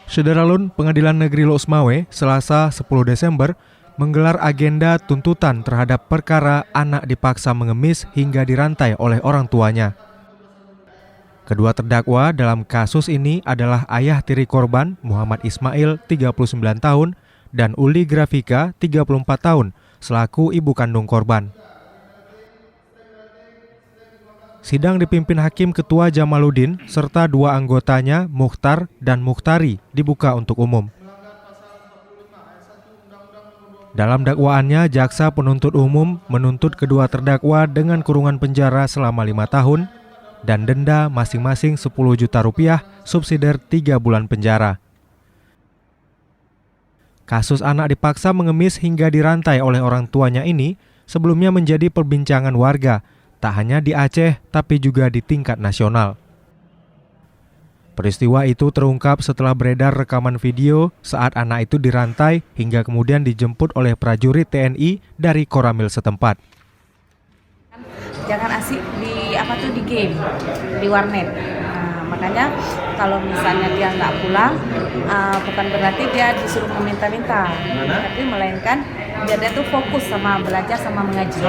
Sederalun, Pengadilan Negeri Losmawe, Selasa 10 Desember, menggelar agenda tuntutan terhadap perkara anak dipaksa mengemis hingga dirantai oleh orang tuanya. Kedua terdakwa dalam kasus ini adalah ayah tiri korban, Muhammad Ismail, 39 tahun, dan Uli Grafika, 34 tahun, selaku ibu kandung korban. Sidang dipimpin Hakim Ketua Jamaluddin serta dua anggotanya, Mukhtar dan Mukhtari, dibuka untuk umum. Dalam dakwaannya, jaksa penuntut umum menuntut kedua terdakwa dengan kurungan penjara selama 5 tahun dan denda masing-masing 10 juta rupiah, subsidiar 3 bulan penjara. Kasus anak dipaksa mengemis hingga dirantai oleh orang tuanya ini sebelumnya menjadi perbincangan warga, tak hanya di Aceh tapi juga di tingkat nasional. Peristiwa itu terungkap setelah beredar rekaman video saat anak itu dirantai hingga kemudian dijemput oleh prajurit TNI dari Koramil setempat. Jangan asik di game, di warnet. Makanya kalau misalnya dia nggak pulang, bukan berarti dia disuruh meminta-minta, tapi melainkan biar dia tuh fokus sama belajar sama mengaji.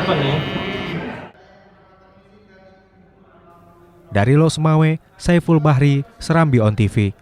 Dari Losmawe, Saiful Bahri, Serambi On TV.